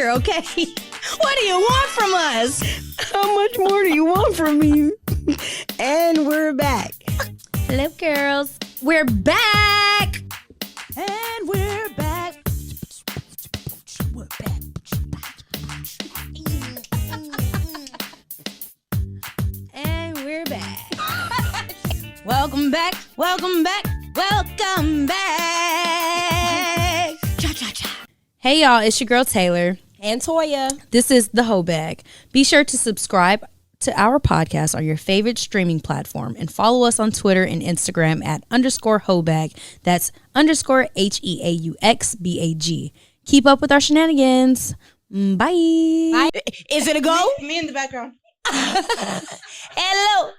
here, okay? What do you want from us? How much more do you want from me? And we're back. Hello, girls. We're back. And we're back. We're back. And we're back. Welcome back. Welcome back. Welcome back. Cha-cha-cha. Hey, y'all. It's your girl, Taylor. And Toya. This is the Heaux Bag. Be sure to subscribe to our podcast on your favorite streaming platform and follow us on Twitter and Instagram at _Heauxbag. That's _HeauxBag. Keep up with our shenanigans. Bye. Bye. Is it a go? Me in the background. Hello.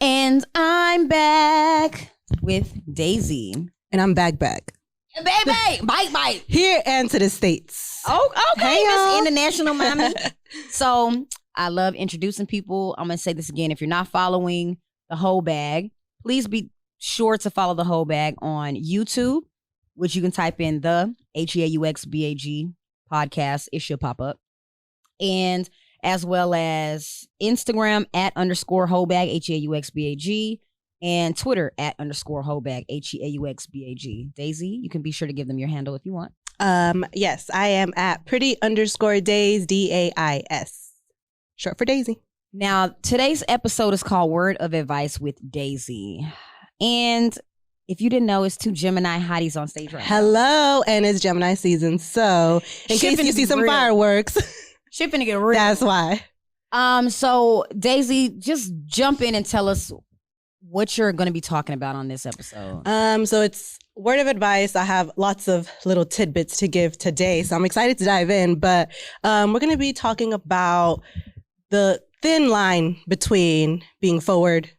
And I'm back with Daisy. And I'm back. Baby, bite. Here and to the States. Oh, okay, Hey, Miss y'all. International Mommy. So I love introducing people. I'm gonna say this again. If you're not following the Heaux Bag, please be sure to follow the Heaux Bag on YouTube, which you can type in the HeauxBag podcast. It should pop up. And as well as Instagram at _Heauxbag, HeauxBag, and Twitter at _Heauxbag, HeauxBag. Daisy, you can be sure to give them your handle if you want. Yes, I am at pretty_days, DAIS. Short for Daisy. Now, today's episode is called Word of Advice with Daisy. And if you didn't know, it's two Gemini hotties on stage right now. Hello, and it's Gemini season, so in Shit case finna you see be some real. fireworks, Shit finna get real. that's why. So Daisy, just jump in and tell us what you're going to be talking about on this episode. So it's word of advice. I have lots of little tidbits to give today, so I'm excited to dive in. But we're going to be talking about the thin line between being forward,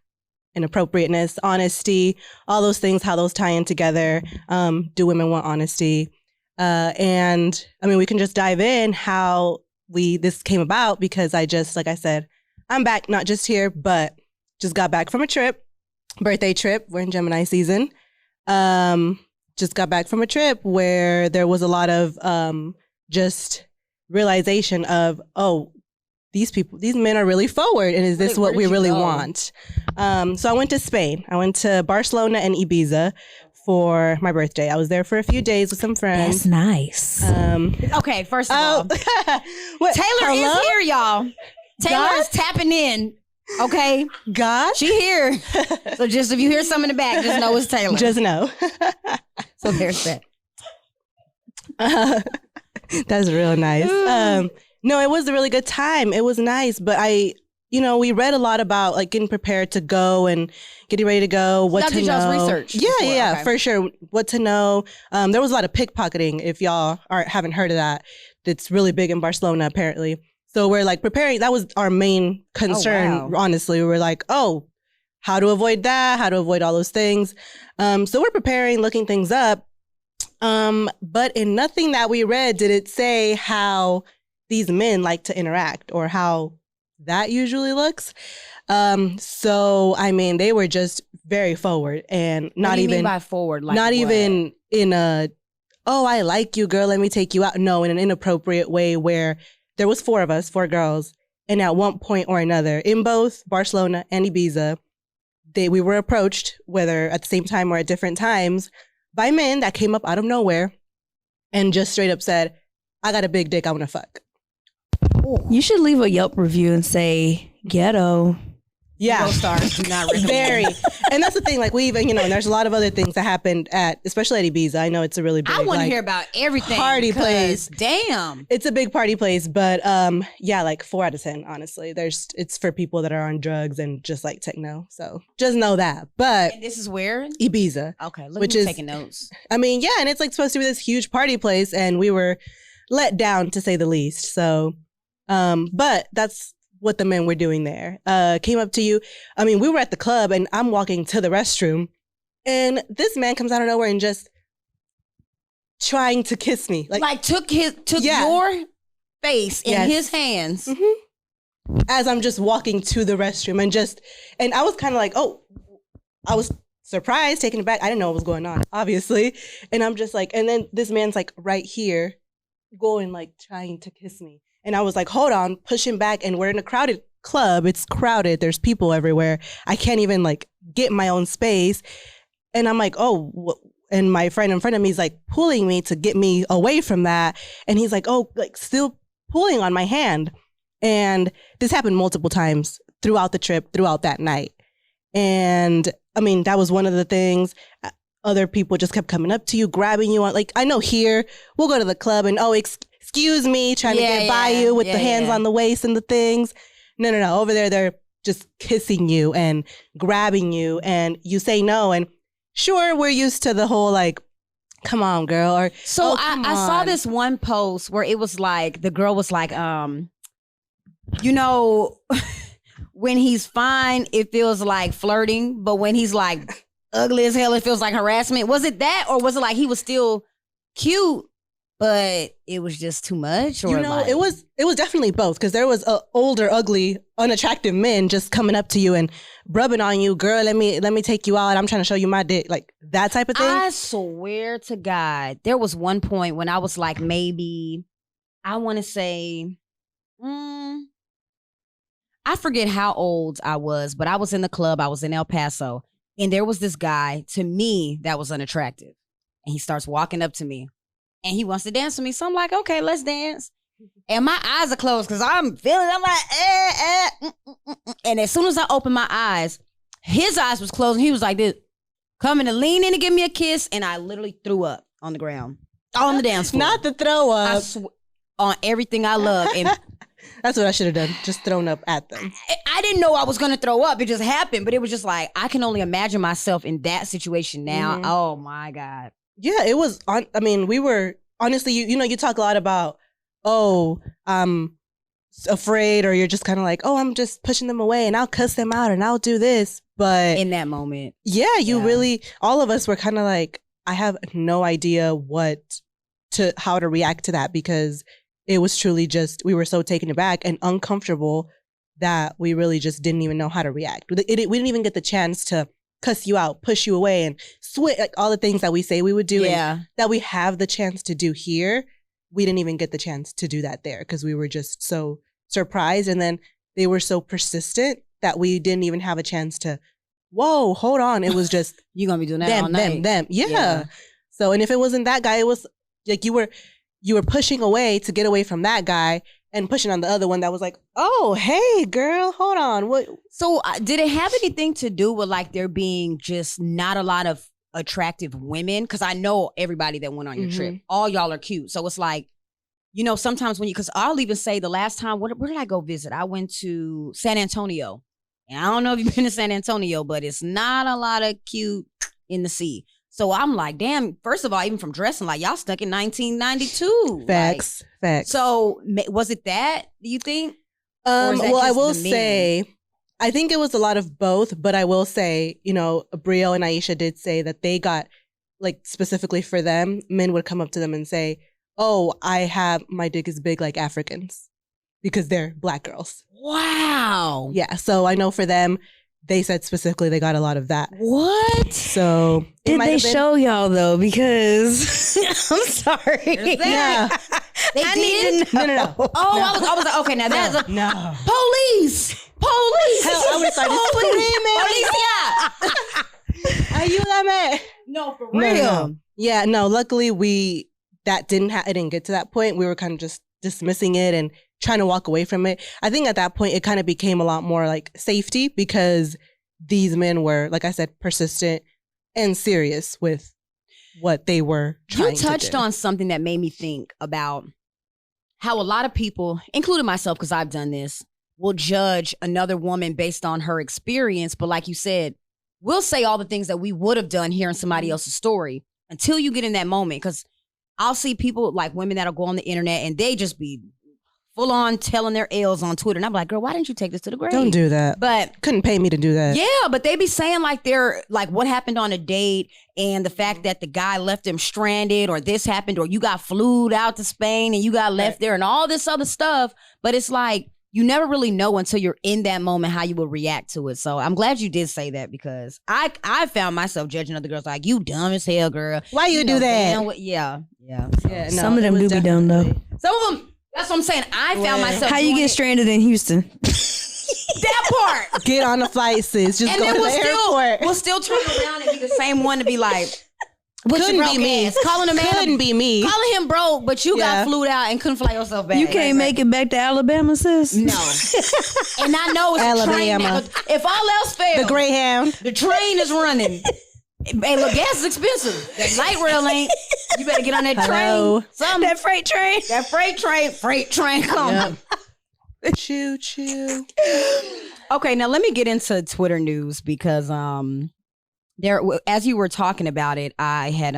inappropriateness, honesty, all those things, how those tie in together. Do women want honesty? And I mean, we can just dive in how this came about, because like I said, I'm back, not just here, but just got back from a birthday trip. We're in Gemini season. Just got back from a trip where there was a lot of just realization of, these men are really forward, and is this what we really want? So I went to Spain. I went to Barcelona and Ibiza for my birthday. I was there for a few days with some friends. That's nice. Okay, first of all, what, Taylor hello? is here, y'all. Taylor is tapping in. Okay, God? she here. So just if you hear something in the back, just know it's Taylor. Just know. So there's that. That's real nice. No, it was a really good time. It was nice, but we read a lot about like getting prepared to go and getting ready to go, what to know. Y'all did y'all's research Yeah, before, yeah, okay. for sure. What to know. There was a lot of pickpocketing, if y'all haven't heard of that. It's really big in Barcelona, apparently. So we're like preparing. That was our main concern, wow. honestly. We were like, how to avoid that, how to avoid all those things. So we're preparing, looking things up. But in nothing that we read did it say how these men like to interact or how that usually looks. So, I mean, they were just very forward and What not do you even mean by forward, like not what? even in a, I like you, girl, let me take you out. No, in an inappropriate way where there was 4 of us, 4 girls. And at one point or another, in both Barcelona and Ibiza, we were approached, whether at the same time or at different times, by men that came up out of nowhere and just straight up said, I got a big dick, I want to fuck. You should leave a Yelp review and say, ghetto. Yeah. Co-stars do not recommend. Very. And that's the thing, like we even, there's a lot of other things that happened especially at Ibiza. I know it's a really big, I want to hear about everything. party place. Damn. It's a big party place, but like 4 out of 10, honestly. It's for people that are on drugs and just like techno. So just know that. But And this is where? Ibiza. Okay, look Which at me is- taking notes. I mean, yeah, and it's like supposed to be this huge party place, and we were let down to say the least. So, but that's what the men were doing there. Came up to you. I mean, we were at the club and I'm walking to the restroom and this man comes out of nowhere and just trying to kiss me. Like took Yeah. your face in Yes. his hands. Mm-hmm. As I'm just walking to the restroom and I was kind of like, I was surprised, taken aback. I didn't know what was going on, obviously. And I'm just like, and then this man's like right here. going like trying to kiss me. And I was like, hold on, pushing back. And we're in a crowded club. It's crowded. There's people everywhere. I can't even like get my own space. And I'm like, oh, and my friend in front of me is like pulling me to get me away from that. And he's like, oh, like still pulling on my hand. And this happened multiple times throughout the trip, throughout that night. And I mean, that was one of the things. Other people just kept coming up to you, grabbing you on. Like, I know here, we'll go to the club and, excuse me, trying to get by you with the hands on the waist and the things. No. Over there, they're just kissing you and grabbing you. And you say no. And sure, we're used to the whole like, come on, girl. Or so I saw this one post where it was like, the girl was like, when he's fine, it feels like flirting. But when he's like ugly as hell, it feels like harassment. Was it that? Or was it like he was still cute, but it was just too much? Or it was definitely both. Because there was older, ugly, unattractive men just coming up to you and rubbing on you. Girl, let me take you out. I'm trying to show you my dick. Like that type of thing. I swear to God, there was one point when I was like, maybe, I want to say, I forget how old I was, but I was in the club. I was in El Paso. And there was this guy, to me, that was unattractive. And he starts walking up to me. And he wants to dance with me. So I'm like, okay, let's dance. And my eyes are closed because I'm feeling, I'm like, And as soon as I opened my eyes, his eyes was closed. And he was like this, coming to lean in and give me a kiss. And I literally threw up on the ground. On the dance floor. Not the throw up. On everything I love. And that's what I should have done. Just thrown up at them. I didn't know I was going to throw up. It just happened. But it was just like, I can only imagine myself in that situation now. Mm-hmm. Oh, my God. Yeah, it was. We were, honestly, you talk a lot about, I'm afraid, or you're just kind of like, I'm just pushing them away and I'll cuss them out and I'll do this. But in that moment. Yeah, really, all of us were kind of like, I have no idea how to react to that, because it was truly just, we were so taken aback and uncomfortable that we really just didn't even know how to react. We didn't even get the chance to cuss you out, push you away, and switch, like all the things that we say we would do and that we have the chance to do here. We didn't even get the chance to do that there because we were just so surprised. And then they were so persistent that we didn't even have a chance to, whoa, hold on. It was just, you're going to be doing that all night. Them. Yeah. So, and if it wasn't that guy, it was like you were pushing away to get away from that guy and pushing on the other one that was like, oh, hey, girl, hold on. What? So did it have anything to do with like there being just not a lot of attractive women? Because I know everybody that went on your trip, all y'all are cute. So it's like, sometimes because I'll even say the last time, where did I go visit? I went to San Antonio. And I don't know if you've been to San Antonio, but it's not a lot of cute in the sea. So I'm like, damn, first of all, even from dressing, like y'all stuck in 1992. Facts. So was it that, do you think? Well, I will say, I think it was a lot of both, but I will say, Brio and Aisha did say that they got, like specifically for them, men would come up to them and say, oh, my dick is big like Africans, because they're Black girls. Wow. Yeah. So I know for them, they said specifically they got a lot of that. What? So did they show y'all though? Because I'm sorry. Yeah. They did? No. Oh, no. I was like, okay, now that's a police. Hell, I would start screaming. Ayúdame. No, for real. No. Yeah, no. Luckily, it didn't get to that point. We were kind of just dismissing it and trying to walk away from it. I think at that point, it kind of became a lot more like safety, because these men were, like I said, persistent and serious with what they were trying to do. You touched on something that made me think about how a lot of people, including myself, because I've done this, will judge another woman based on her experience. But like you said, we'll say all the things that we would have done hearing somebody else's story until you get in that moment. Because I'll see people, like women that'll go on the internet and they just be full on telling their L's on Twitter. And I'm like, girl, why didn't you take this to the grave? Don't do that. But couldn't pay me to do that. Yeah, but they be saying like they're like what happened on a date and the fact that the guy left them stranded, or this happened, or you got flued out to Spain and you got left there and all this other stuff. But it's like, you never really know until you're in that moment how you will react to it. So I'm glad you did say that, because I found myself judging other girls like, you dumb as hell, girl. Why you do that? Yeah. Yeah. Yeah, no, Some of it them was do be dumb though. definitely- Some of them. That's what I'm saying. I found myself. How you doing get it. stranded in Houston? That part? Get on the flight, sis. Just And go then to the airport. we'll still turn around and be the same one to be like, "What's Couldn't your be broke me. ass?" Calling a man, Couldn't be me. calling him broke, but you Yeah. got flued out and couldn't fly yourself back. You can't make it back to Alabama, sis. No. And I know it's a train. Alabama. If all else fails, The Greyhound. the train is running. Hey, look, gas is expensive. That light rail ain't. You better get on that Hello. train. Something. That freight train. That freight train coming. Choo choo. Okay, now let me get into Twitter news because there, as you were talking about it, I had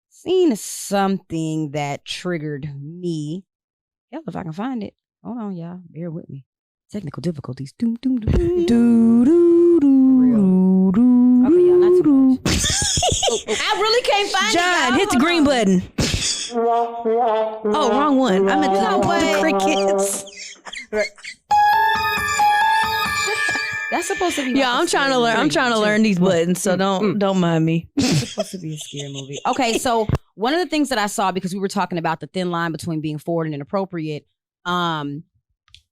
seen something that triggered me. Hell, if I can find it. Hold on, y'all. Bear with me. Technical difficulties. Doom, doom, doom, doom. Okay, y'all, not too much. I really can't find it. John, y'all. hit the Hold green on. button. Oh, wrong one. I meant No the way. crickets. That's supposed to be. Yeah, I'm trying to learn. I'm trying to learn these buttons, so don't mind me. It's supposed to be a scary movie. Okay, so one of the things that I saw, because we were talking about the thin line between being forward and inappropriate,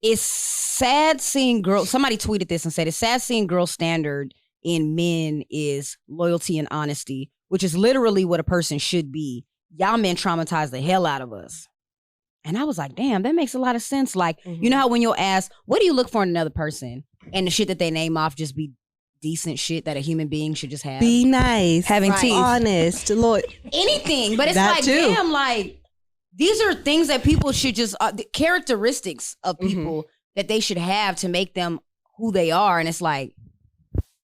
it's sad seeing girls. Somebody tweeted this and said it's sad seeing girls' standard in men is loyalty and honesty, which is literally what a person should be. Y'all men traumatize the hell out of us. And I was like, damn, that makes a lot of sense. Like, you know how when you'll ask, what do you look for in another person? And the shit that they name off just be decent shit that a human being should just have. Be nice. Having Right. teeth. Honest. Lord. Anything. But it's That like, too. damn, like, these are things that people should just, the characteristics of people that they should have to make them who they are. And it's like,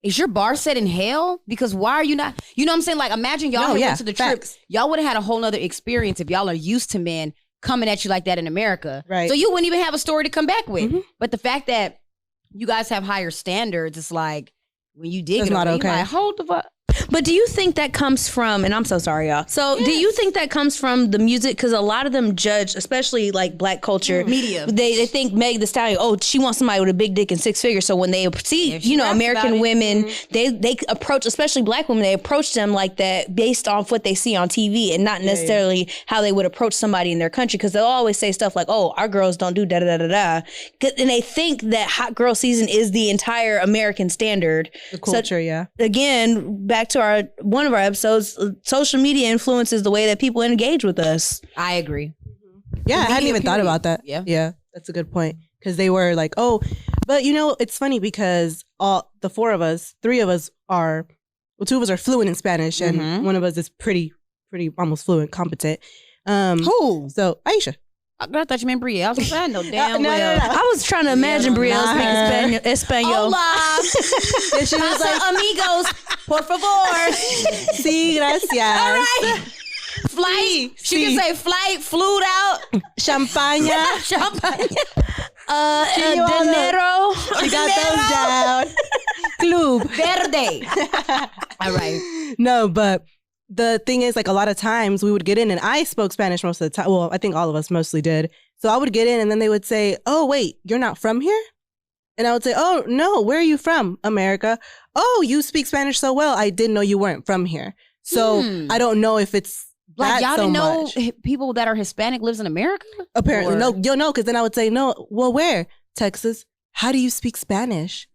is your bar set in hell? Because why are you not, you know what I'm saying? Like, imagine y'all went to the trip. facts. Y'all would have had a whole nother experience if y'all are used to men coming at you like that in America. Right. So you wouldn't even have a story to come back with. But the fact that you guys have higher standards, it's like, when you dig That's it, not over, okay. you like, hold the fuck. But do you think that comes from, and I'm so sorry, y'all. So do you think that comes from the music? Because a lot of them judge, especially like black culture. Media. They think Meg Thee Stallion, oh, she wants somebody with a big dick and six figures. So when they see, If she raps American about it. women, they approach, especially black women, they approach them like that based off what they see on TV and not necessarily how they would approach somebody in their country. Because they'll always say stuff like, oh, our girls don't do da-da-da-da-da. And they think that hot girl season is the entire American standard. The culture, yeah. Again, back to one of our episodes, social media influences the way that people engage with us. I agree. Yeah, I hadn't media even thought period. about that. Yeah. Yeah, that's a good point. Because they were like, oh, but it's funny because all the three of us are, well, two of us are fluent in Spanish and one of us is pretty almost fluent, competent. Who? So Aisha. I thought you meant Bria. I was like, I know damn well. I was trying to imagine Brielle speaking Espanol. Hola. And she was like, amigos, por favor. sí, gracias. All right. Flight. She can say flight, flued out. Champaña. Champagne. Dinero. She got those down. Club. Verde. All right. No, but the thing is, like, a lot of times we would get in and I spoke Spanish most of the time. Well, I think all of us mostly did. So I would get in and then they would say, oh, wait, you're not from here? And I would say, oh, no, where are you from? America. Oh, you speak Spanish so well. I didn't know you weren't from here. So I don't know if it's Like, that y'all so didn't know much. people that are Hispanic lives in America? Apparently, Or- no, because then I would say, no, well, where? Texas. How do you speak Spanish?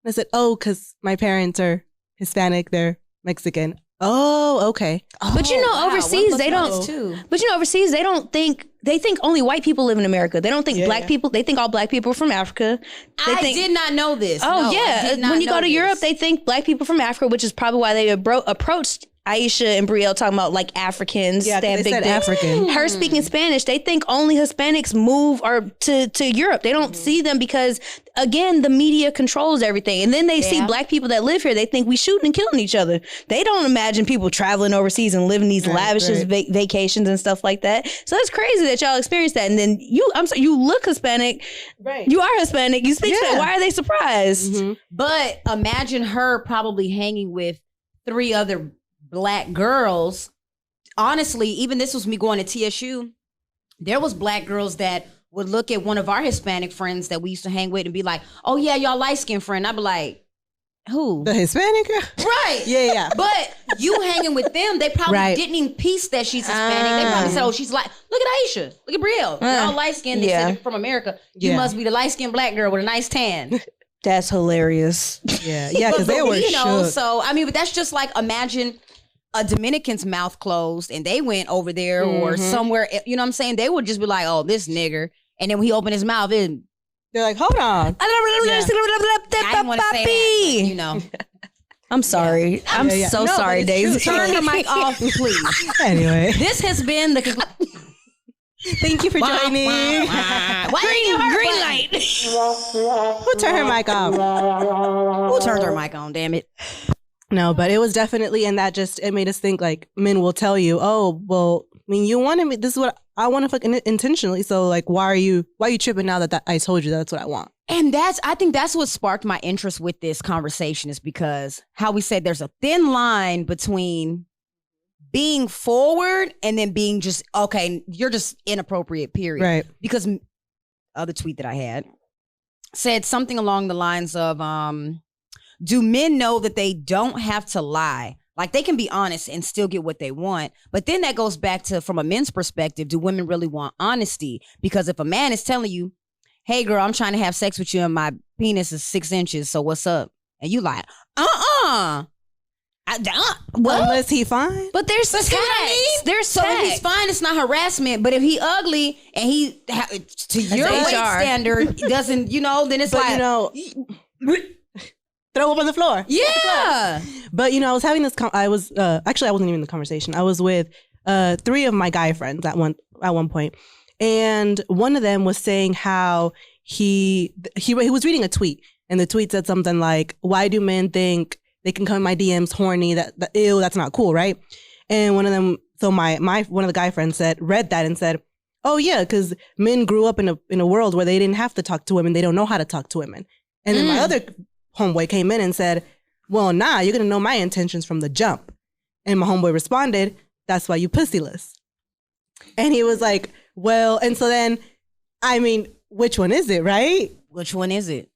And I said, oh, because my parents are Hispanic. They're Mexican. Oh, okay. But overseas they don't. Too. But overseas they don't think. They think only white people live in America. They don't think black people. They think all black people are from Africa. They I think, did not know this. Oh No, I yeah, did not when you go know to this. Europe, they think black people from Africa, which is probably why they approached Aisha and Brielle talking about like Africans. Yeah, they have they big said dicks. African. Her speaking Spanish, they think only Hispanics move or to Europe. They don't see them because again, the media controls everything. And then they see black people that live here. They think we shooting and killing each other. They don't imagine people traveling overseas and living these lavish vacations and stuff like that. So it's crazy that y'all experience that. And then you look Hispanic. Right. You are Hispanic. You speak Spanish. Why are they surprised? But imagine her probably hanging with 3 other black girls. Honestly, even this was me going to TSU. There was black girls that would look at one of our Hispanic friends that we used to hang with and be like, oh yeah, y'all light-skinned friend. I'd be like, Who? The Hispanic girl? Right. Yeah. But you hanging with them, they probably didn't even piece that she's Hispanic. They probably said, oh, she's like, look at Aisha. Look at Brielle. They're all light-skinned. They said from America. You must be the light-skinned black girl with a nice tan. That's hilarious. Yeah, because they were shook. So, I mean, but that's just like, imagine a Dominican's mouth closed and they went over there or somewhere, you know what I'm saying? They would just be like, oh, this nigger. And then when he opened his mouth, they're like, hold on. I didn't want to say that, but, you know. I'm sorry. I'm so sorry, Daisy. Turn your mic off, please. Anyway. This has been the... Thank you for joining. Green light. Who turned her mic off? Who turned her mic on, damn it? No, but it was definitely, and that just, it made us think like men will tell you, oh, well, I mean, you wanted me, this is what I want to fucking intentionally. So like, why are you tripping now that I told you that's what I want? And I think that's what sparked my interest with this conversation, is because how we said there's a thin line between being forward and then being just, okay, you're just inappropriate, period. Right. Because other tweet that I had said something along the lines of, do men know that they don't have to lie? Like, they can be honest and still get what they want. But then that goes back to, from a men's perspective, do women really want honesty? Because if a man is telling you, hey, girl, I'm trying to have sex with you and my penis is 6 inches, so what's up? And you like, what? Unless he fine. But there's facts. There's so if he's fine, it's not harassment. But if he ugly and he, to your weight standard, doesn't, then it's throw up on the floor. Yeah. But, I was having this, I wasn't even in the conversation. I was with 3 of my guy friends at one point. And one of them was saying how he was reading a tweet. And the tweet said something like, why do men think they can come in my DMs horny? Ew, that's not cool, right? And one of them, so my one of the guy friends read that and said, oh yeah, because men grew up in a world where they didn't have to talk to women. They don't know how to talk to women. And then my other homeboy came in and said, well, nah, you're going to know my intentions from the jump. And my homeboy responded, that's why you pussyless. And he was like, well, and so then, I mean, which one is it, right? Which one is it?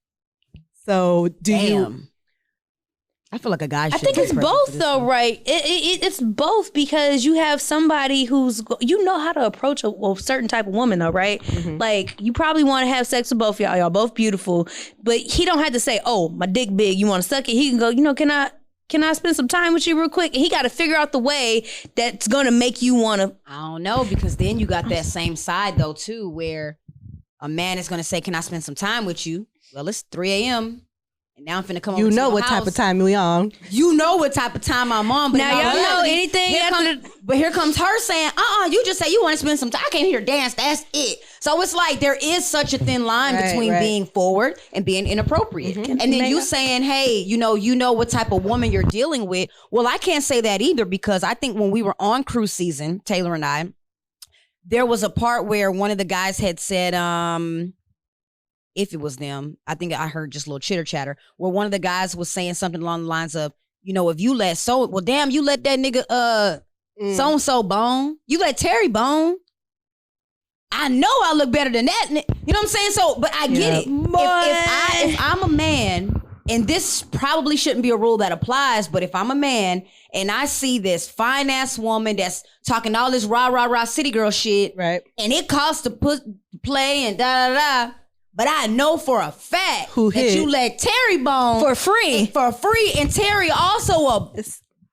So I feel like a guy should. I think it's both though, right? It's both, because you have somebody who's, how to approach a certain type of woman though, right? Mm-hmm. Like, you probably want to have sex with both y'all. Y'all both beautiful. But he don't have to say, oh, my dick big, you want to suck it? He can go, can I spend some time with you real quick? And he got to figure out the way that's going to make you want to. I don't know, because then you got that same side though too, where a man is going to say, can I spend some time with you? Well, it's 3 a.m. And now I'm finna come over to your what house. type of time we on. You know what type of time I'm on. But now y'all know anything. But here comes her saying, you just say you want to spend some time. I came here to dance. That's it. So it's like there is such a thin line between being forward and being inappropriate. Mm-hmm. And then you saying, hey, you know what type of woman you're dealing with. Well, I can't say that either, because I think when we were on cruise season, Taylor and I, there was a part where one of the guys had said, if it was them, I think I heard just a little chitter chatter, where one of the guys was saying something along the lines of, if you let you let that nigga so-and-so bone. You let Terry bone. I know I look better than that. You know what I'm saying? So, but I get it. If I'm a man, and this probably shouldn't be a rule that applies, but if I'm a man and I see this fine ass woman that's talking all this rah city girl shit, right? And it costs to play and da. But I know for a fact you let Terry bone for free, and Terry also a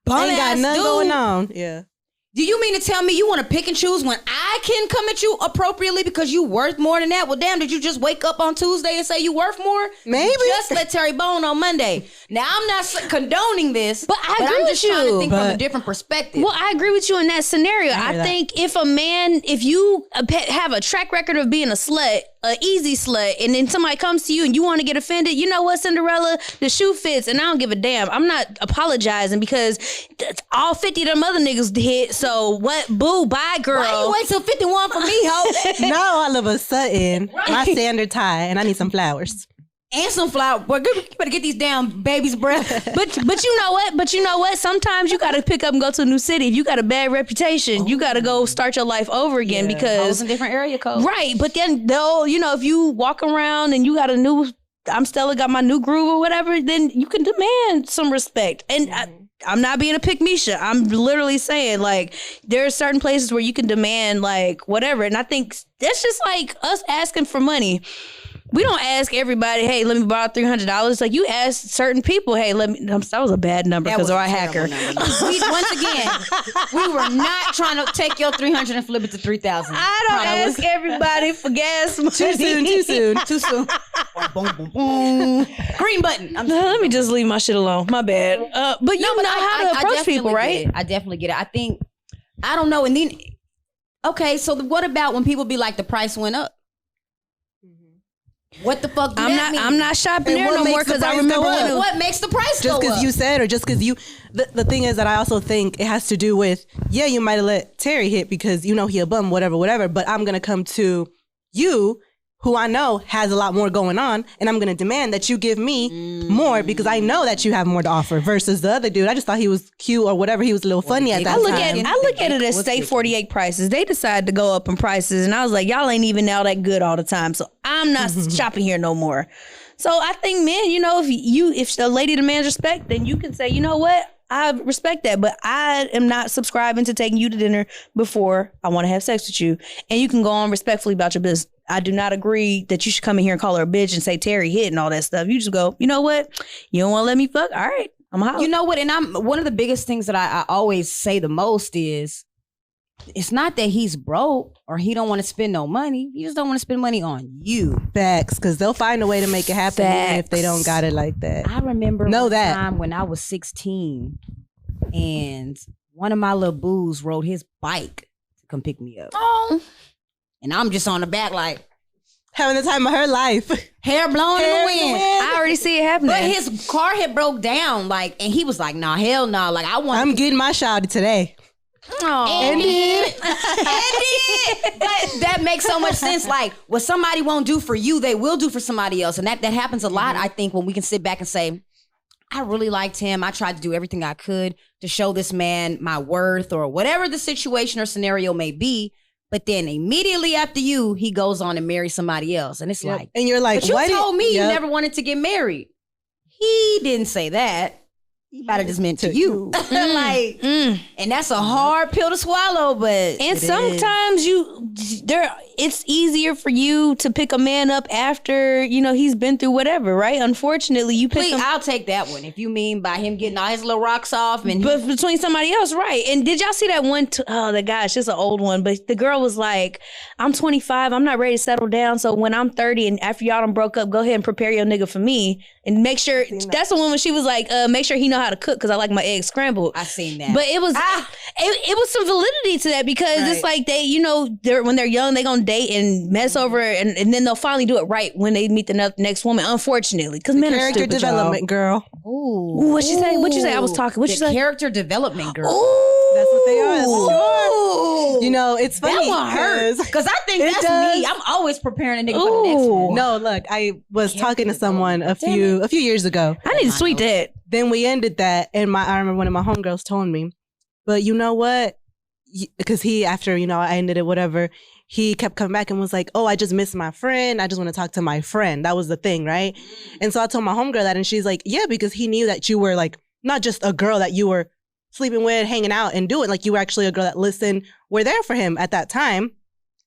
bum ain't got ass nothing dude. going on. Yeah. Do you mean to tell me you want to pick and choose when I can come at you appropriately because you worth more than that? Well, damn, did you just wake up on Tuesday and say you worth more? Maybe. You just let Terry bone on Monday. Now, I'm not condoning this, but I'm just trying to think from a different perspective. Well, I agree with you in that scenario. I think if you have a track record of being a slut, an easy slut, and then somebody comes to you and you want to get offended, you know what, Cinderella? The shoe fits, and I don't give a damn. I'm not apologizing because all 50 of them other niggas hit. So what? Boo, bye, girl. Why you wait till 51 for me, ho? Now all of a sudden, my standard tie, and I need some flowers. And some flour. Boy, you better get these damn babies' breath. But you know what? Sometimes you got to pick up and go to a new city. If you got a bad reputation, you got to go start your life over again because in different area code. Right. But then if you walk around and you got a new I'm Stella, got my new groove or whatever, then you can demand some respect. And I'm not being a pick-me-sha. I'm literally saying, like, there are certain places where you can demand, like, whatever. And I think that's just like us asking for money. We don't ask everybody, hey, let me borrow $300. Like, you ask certain people, hey, let me. That was a bad number because of our hacker. Once again, we were not trying to take your 300 and flip it to 3,000. I don't ask everybody for gas money. Too soon. Boom, boom, boom. Green button. Let me just leave my shit alone. My bad. But you know how to approach people, right? I definitely get it. I think, I don't know. And then, okay, so what about when people be like, the price went up? What the fuck do that mean? I'm not shopping there no more because I remember what makes the price go up. Just because you said, or just because you... The thing is that I also think it has to do with, yeah, you might have let Terry hit because you know he a bum, whatever, but I'm going to come to you, who I know has a lot more going on, and I'm going to demand that you give me more because I know that you have more to offer versus the other dude. I just thought he was cute or whatever. He was a little funny at that time. I look at it as State 48 prices. They decided to go up in prices, and I was like, y'all ain't even now that good all the time, so I'm not shopping here no more. So I think, men, you know, if a lady demands respect, then you can say, you know what? I respect that, but I am not subscribing to taking you to dinner before I want to have sex with you. And you can go on respectfully about your business. I do not agree that you should come in here and call her a bitch and say Terry hit and all that stuff. You just go, you know what? You don't want to let me fuck? All right, I'm out. You know what? And one of the biggest things that I always say the most is, it's not that he's broke or he don't want to spend no money. He just don't want to spend money on you. Facts, because they'll find a way to make it happen even if they don't got it like that. I remember one time when I was 16 and one of my little boos rode his bike to come pick me up. Oh. And I'm just on the back like, having the time of her life. Hair blowing in the wind. I already see it happening. But his car had broke down, like, and he was like, nah, hell no. Nah. Like, I'm getting my shawty today. Oh, and did. But that makes so much sense. Like, what somebody won't do for you, they will do for somebody else. And that happens a lot, I think, when we can sit back and say, I really liked him. I tried to do everything I could to show this man my worth or whatever the situation or scenario may be. But then immediately after you, he goes on and marries somebody else. And it's like, and you're like, but you told me you never wanted to get married. He didn't say that. He might have just meant to you. And that's a hard pill to swallow, but and sometimes it's easier for you to pick a man up after, you know, he's been through whatever, right? Unfortunately, you pick him. I'll take that one. If you mean by him getting all his little rocks off and but between somebody else, right? And did y'all see that one? The gosh, it's an old one, but the girl was like, I'm 25, I'm not ready to settle down, so when I'm 30 and after y'all done broke up, go ahead and prepare your nigga for me and make sure. That's the one when she was like, make sure he know how to cook because I like my eggs scrambled. I seen that. But it was it was some validity to that because it's like they, you know, when they're young, they gonna date and mess over and then they'll finally do it right when they meet the next woman, unfortunately. Because men are stupid, development, girl. Ooh, what'd she say? What'd you say? I was talking. What'd you say? Character development, girl. Ooh. That's what they are. Sure. You know, it's funny. That one hurts. Because I think that's me. I'm always preparing a nigga for the next one. No, look, I was talking to someone a few years ago. I need to tweet that. Then we ended that, and I remember one of my homegirls told me, but you know what? Because he, after, you know, I ended it, whatever, he kept coming back and was like, oh, I just miss my friend. I just want to talk to my friend. That was the thing, right? And so I told my homegirl that, and she's like, yeah, because he knew that you were like, not just a girl that you were sleeping with, hanging out and doing, like you were actually a girl that listened, were there for him at that time.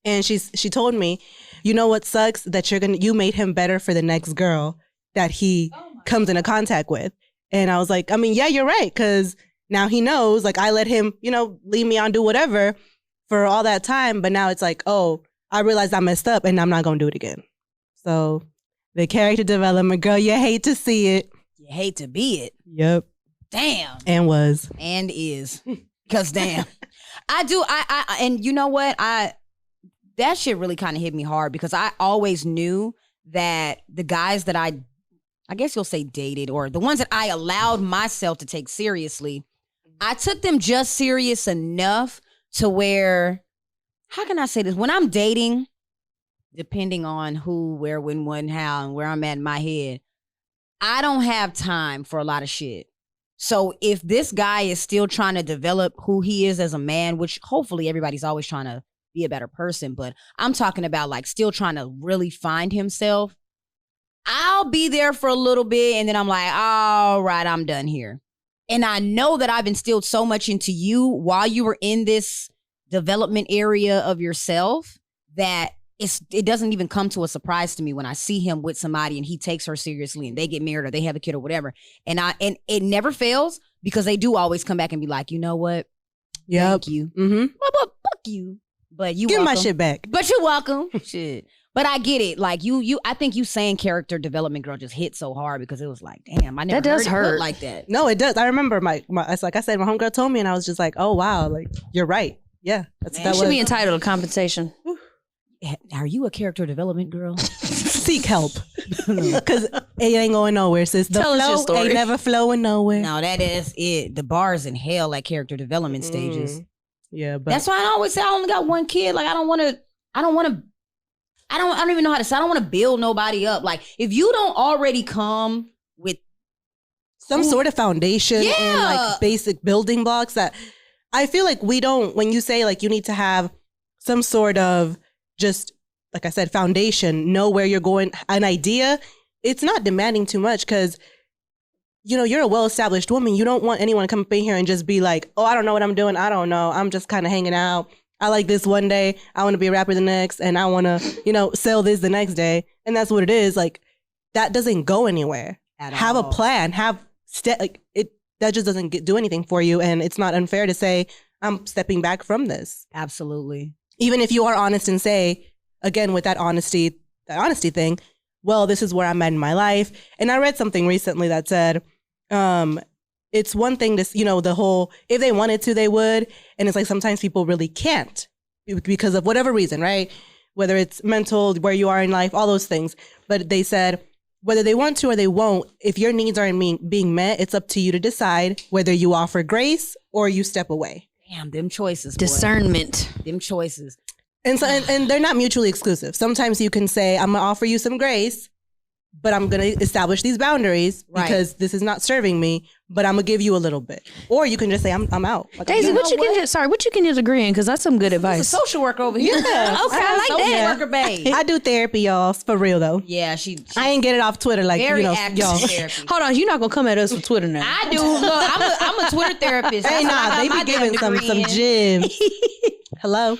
And she told me, you know what sucks? That you made him better for the next girl that he comes into contact with. And I was like, I mean, yeah, you're right. Because now he knows, like, I let him, you know, leave me on, do whatever for all that time. But now it's like, oh, I realized I messed up and I'm not going to do it again. So the character development, girl, you hate to see it. You hate to be it. Yep. Damn. And was. And is. Because damn. I and you know what? That shit really kind of hit me hard because I always knew that the guys that I guess you'll say dated, or the ones that I allowed myself to take seriously, I took them just serious enough to where, how can I say this? When I'm dating, depending on who, where, when, when, how, and where I'm at in my head, I don't have time for a lot of shit. So if this guy is still trying to develop who he is as a man, which hopefully everybody's always trying to be a better person, but I'm talking about like still trying to really find himself, I'll be there for a little bit and then I'm like, all right, I'm done here. And I know that I've instilled so much into you while you were in this development area of yourself that it doesn't even come to a surprise to me when I see him with somebody and he takes her seriously and they get married or they have a kid or whatever. And it never fails because they do always come back and be like, you know what? Yep. Thank you. Mm-hmm. Fuck you. But you Give welcome. my shit back. But you're welcome. Shit. But I get it. Like I think you saying character development, girl, just hit so hard because it was like, damn, I never That does heard it put hurt. like that. No, it does. I remember it's like I said, my homegirl told me and I was just like, oh, wow. Like, you're right. Yeah. Man, That should be entitled to compensation. Are you a character development girl? Seek help. Because it ain't going nowhere, sis. The Tell us your flow story. ain't never flowing nowhere. No, that is it. The bar's in hell at character development stages. Yeah, but That's why I always say I only got one kid. Like I don't even know how to say. I don't want to build nobody up. Like if you don't already come with some sort of foundation and like basic building blocks that I feel like we don't, when you say like you need to have some sort of just, like I said, foundation, know where you're going, an idea, it's not demanding too much because, you know, you're a well-established woman. You don't want anyone to come up in here and just be like, oh, I don't know what I'm doing. I don't know. I'm just kind of hanging out. I like this one day. I want to be a rapper the next. And I want to, you know, sell this the next day. And that's what it is. Like, that doesn't go anywhere. Have a plan. That just doesn't do anything for you. And it's not unfair to say, I'm stepping back from this. Absolutely. Even if you are honest and say, again, with that honesty thing, well, this is where I'm at in my life. And I read something recently that said, it's one thing to, you know, the whole, if they wanted to, they would. And it's like sometimes people really can't because of whatever reason, right? Whether it's mental, where you are in life, all those things. But they said, whether they want to or they won't, if your needs aren't being met, it's up to you to decide whether you offer grace or you step away. Damn, them choices. Boy. Discernment. Them choices. And so, and they're not mutually exclusive. Sometimes you can say, I'm going to offer you some grace, but I'm going to establish these boundaries because this is not serving me, but I'm going to give you a little bit. Or you can just say, I'm out. Like, Daisy, what you can just agree in? Because that's some good advice. It's a social worker over here. Yeah. Okay, I like social that. worker babe. I do therapy, y'all. For real, though. Yeah, she I ain't get it off Twitter like, very you know, active y'all. therapy. Hold on, you're not going to come at us with Twitter now. I do. Look, I'm a Twitter therapist. Hey, That's nah, what they I be got my giving damn some degree in. gems. Hello?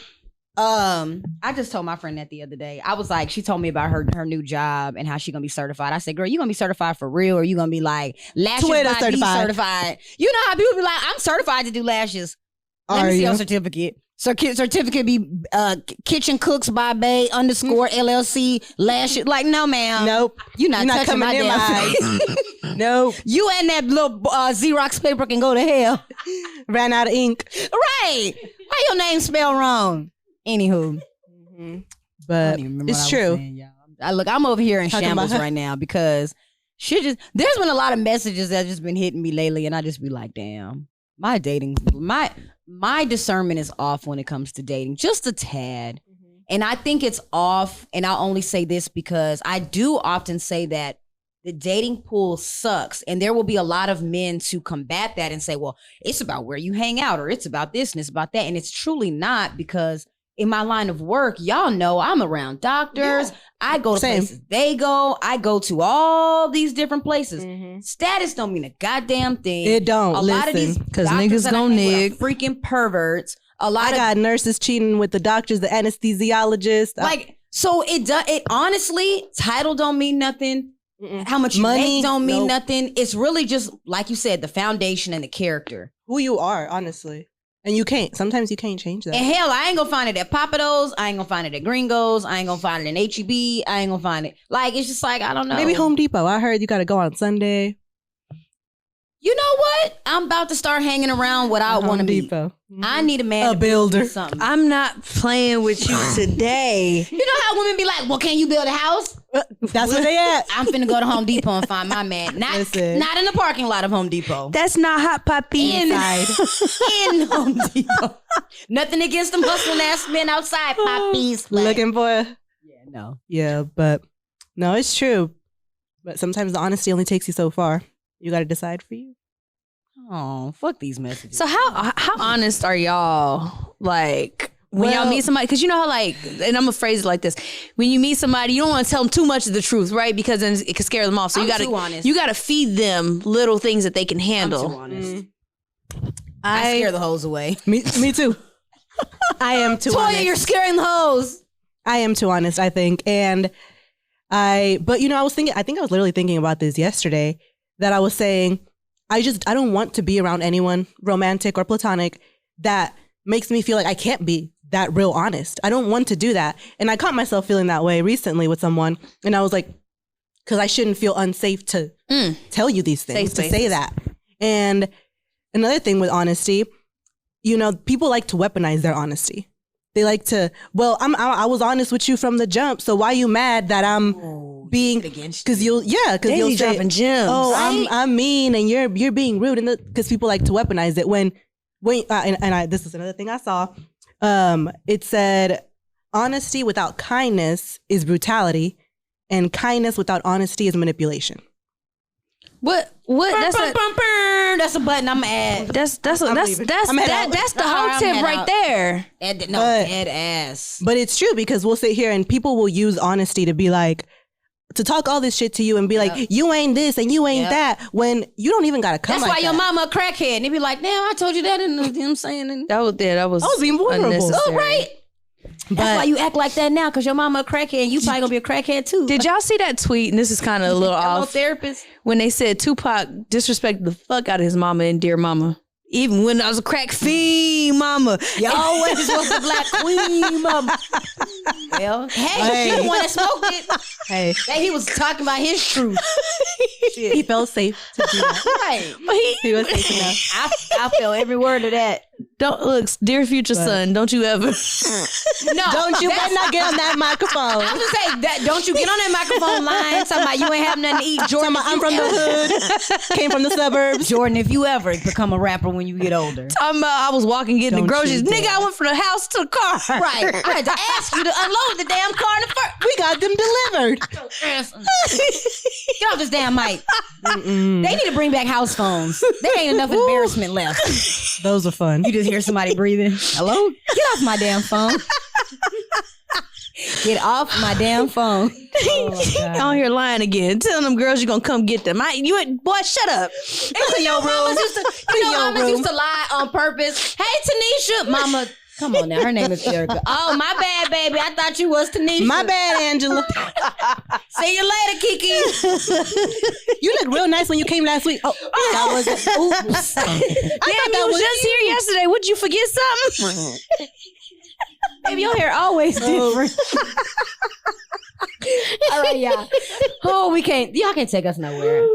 I just told my friend that the other day. I was like, she told me about her new job and how she gonna be certified. I said, girl, you gonna be certified for real, or you gonna be like lashes Twitter by D certified? You know how people be like, I'm certified to do lashes. Let me see your certificate. Certificate be Kitchen Cooks by Bay _ LLC lashes. Like, no, ma'am. Nope. You're not touching coming my near damn my face. eyes. Nope. You and that little Xerox paper can go to hell. Ran out of ink. Right. Why your name spelled wrong? Anywho. But it's true. I'm over here in Talking shambles about- right now because there's been a lot of messages that just been hitting me lately, and I just be like, damn, my discernment is off when it comes to dating, just a tad. And I think it's off, and I'll only say this because I do often say that the dating pool sucks, and there will be a lot of men to combat that and say, well, it's about where you hang out, or it's about this and it's about that. And it's truly not, because in my line of work, y'all know I'm around doctors. Yeah. I go to places they go. I go to all these different places. Status don't mean a goddamn thing. It don't. A lot of these because niggas gon' nig. Freaking perverts. I got nurses cheating with the doctors, the anesthesiologist. So it honestly, title don't mean nothing. How much money don't mean nothing. It's really just, like you said, the foundation and the character. Who you are, honestly. And sometimes you can't change that. And hell, I ain't gonna find it at Papados. I ain't gonna find it at Gringos. I ain't gonna find it in HEB. I ain't gonna find it. Like, it's just like, I don't know. Maybe Home Depot. I heard you gotta go on Sunday. You know what? I'm about to start hanging around what I want to be. I need a man to builder. Build something. I'm not playing with you today. You know how women be like, well, can you build a house? That's where they at. I'm finna go to Home Depot and find my man. Not in the parking lot of Home Depot. That's not hot puppy inside. In Home Depot. Nothing against them hustling ass men outside, poppies. Looking for no. Yeah, but no, it's true. But sometimes the honesty only takes you so far. You got to decide for you. Oh, fuck these messages. So how honest are y'all? Like, When y'all meet somebody, because you know how like, and I'm gonna phrase it like this: when you meet somebody, you don't want to tell them too much of the truth, right? Because then it can scare them off. So you gotta feed them little things that they can handle. I'm too honest. I scare the hoes away. Me too. I am too honest. Toya, you're scaring the hoes. I am too honest, I think. But I was literally thinking about this yesterday, that I was saying, I don't want to be around anyone, romantic or platonic, that makes me feel like I can't be that real honest. I don't want to do that. And I caught myself feeling that way recently with someone. And I was like, because I shouldn't feel unsafe to tell you these things, to say that. And another thing with honesty, people like to weaponize their honesty. They like to, I was honest with you from the jump, so why are you mad that I'm being, because you'll say, dropping gems. Oh, right? I'm mean and you're being rude, and because people like to weaponize it when this is another thing I saw. It said, honesty without kindness is brutality, and kindness without honesty is manipulation. What? That's a button I'm at. That's the whole tip right there. Dead ass. But it's true, because we'll sit here and people will use honesty to be like, to talk all this shit to you and be like, you ain't this and you ain't that, when you don't even gotta come. That's why your mama a crackhead, and they be like, "Damn, I told you that," and you know what I'm saying? That was I was being vulnerable. Oh, right. That's why you act like that now, because your mama a crackhead and you probably gonna be a crackhead too. Did y'all see that tweet? And this is kind of a little off. Therapist. When they said Tupac disrespected the fuck out of his mama and Dear Mama. Even when I was a crack fiend mama. You always was the black queen mama. Well, hey, she the one that smoked it. Hey. He was talking about his truth. He felt safe to do that. Right. But he was safe enough. I felt every word of that. Don't look, dear future son, don't you ever. No. Don't you better not get on that microphone. I was gonna say that. Don't you get on that microphone line talking about you ain't have nothing to eat. Jordan, I'm from the hood, came from the suburbs. Jordan, if you ever become a rapper when you get older. I was walking getting the groceries. Nigga, I went from the house to the car. Right. I had to ask you to unload the damn car in the first. We got them delivered. Get off this damn mic. They need to bring back house phones. There ain't enough embarrassment left. Those are fun. You just hear somebody breathing. Hello? Get off my damn phone. Get off my damn phone. On here lying again. Telling them girls you're gonna come get them. Boy, shut up. Into your room. Mama used to lie on purpose. Hey, Tanisha. Mama, come on now. Her name is Erica. Oh, my bad, baby. I thought you was Tanisha. My bad, Angela. See you later, Kiki. You look real nice when you came last week. Oh, that was oops. Damn, you was just here yesterday. Would you forget something? Baby, your hair always different. All right, y'all. Y'all can't take us nowhere.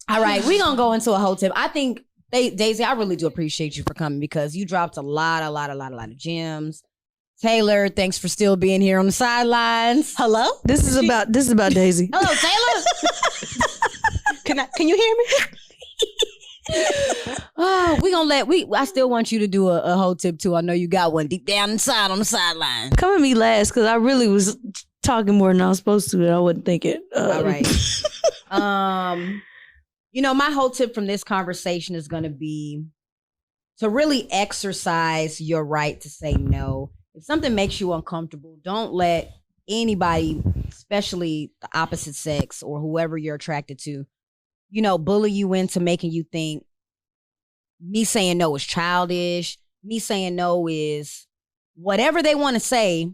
All right, we gonna go into a whole tip. I think, Daisy, I really do appreciate you for coming, because you dropped a lot of gems. Taylor, thanks for still being here on the sidelines. Hello? This is about Daisy. Hello, Taylor. Can you hear me? Oh, I still want you to do a whole tip too. I know you got one deep down inside on the sideline. Come at me last, because I really was talking more than I was supposed to, and I wouldn't think it. All right. My whole tip from this conversation is going to be to really exercise your right to say no. If something makes you uncomfortable, don't let anybody, especially the opposite sex or whoever you're attracted to, bully you into making you think me saying no is childish. Me saying no is whatever they want to say.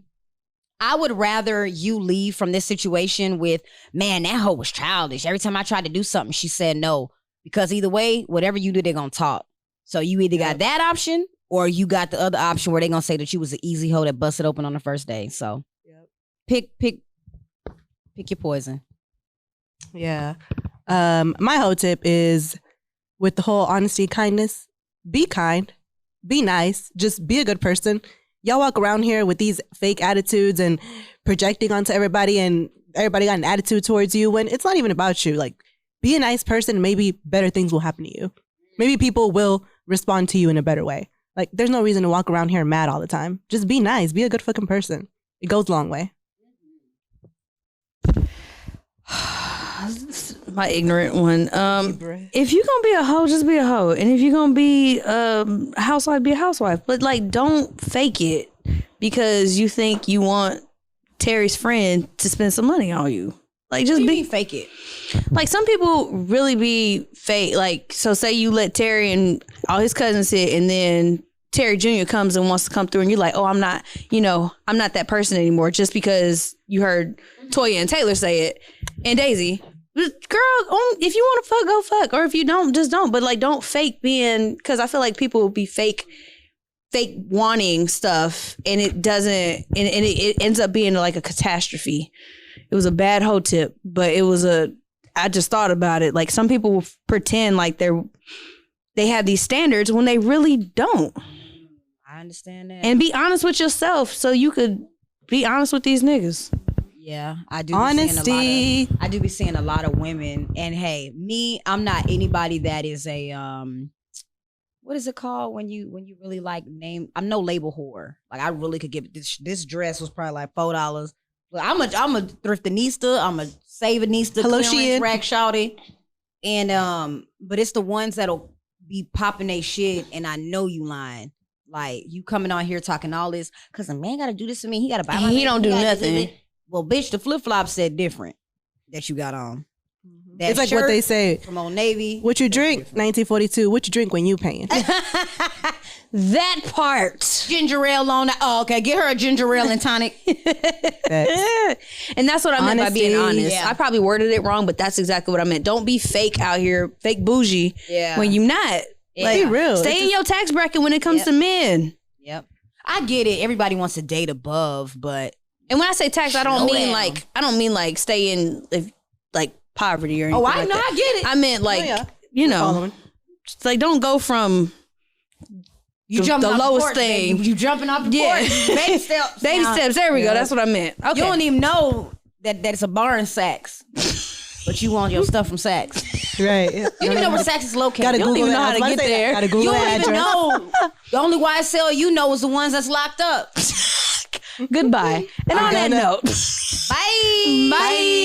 I would rather you leave from this situation with, man, that hoe was childish. Every time I tried to do something, she said no. Because either way, whatever you do, they're going to talk. So you either got that option, or you got the other option where they're going to say that you was an easy hoe that busted open on the first day. So pick your poison. Yeah. My whole tip is, with the whole honesty, kindness, be kind, be nice, just be a good person. Y'all walk around here with these fake attitudes and projecting onto everybody, and everybody got an attitude towards you when it's not even about you. Like, be a nice person, and maybe better things will happen to you. Maybe people will respond to you in a better way. Like, there's no reason to walk around here mad all the time. Just be nice, be a good fucking person. It goes a long way. My ignorant one. If you're gonna be a hoe, just be a hoe. And if you're gonna be a housewife, be a housewife. But like, don't fake it. because you think you want Terry's friend to spend some money on you. Like, just be fake it. Like, some people really be fake. Like, so say you let Terry and all his cousins sit, and then Terry Jr. comes and wants to come through, and you're like, oh, I'm not that person anymore, just because you heard Toya and Taylor say it. And Daisy, girl, if you want to fuck, go fuck. Or if you don't, just don't. But, like, don't fake being, because I feel like people will be fake wanting stuff, and it doesn't, and it ends up being like a catastrophe. It was a bad HeauxTip, but I just thought about it. Like, some people will pretend like they have these standards when they really don't. I understand that. And be honest with yourself so you could be honest with these niggas. Yeah, I do. Honesty. I do be seeing a lot of women, and hey, I'm not anybody that is a what is it called when you really like name? I'm no label whore. Like, I really could give this dress was probably like $4. But I'm a thriftinista. I'm a savinista. Hello, clearance Shein. rack shawty. And but it's the ones that'll be popping they shit, and I know you lying. Like, you coming on here talking all this because a man got to do this to me. He got to buy my. He don't do nothing. Well, bitch, the flip flop said different that you got on. That It's like what they say. from Old Navy. What you drink? 1942. What you drink when you paying? That part. Ginger ale on that. Oh, okay. Get her a ginger ale and tonic. And that's what I meant by being Honesty. honest. Yeah. I probably worded it wrong, but that's exactly what I meant. Don't be fake out here, fake bougie, Yeah. when you not. Yeah. Be real. Stay in your tax bracket when it comes to men. Yep. I get it. Everybody wants to date above, but And when I say tax, I don't Slow mean down. like stay in like poverty or anything. I like know, that. I get it. I meant like, yeah. you know, Following. it's like, don't go from you the jumping off lowest porch, thing. baby. You jumping off the Yeah. porch. Baby steps. baby Now, steps. There we go. Yeah. That's what I meant. Okay. You don't even know that it's a bar in Saks, but you want your stuff from Saks. Right. You don't even know where Saks is located. Gotta You don't Google even know that. how I was to about get say that. there. Gotta Google You that don't even address. know. The only YSL you know is the ones that's locked up. Goodbye. And on that note, Bye. bye.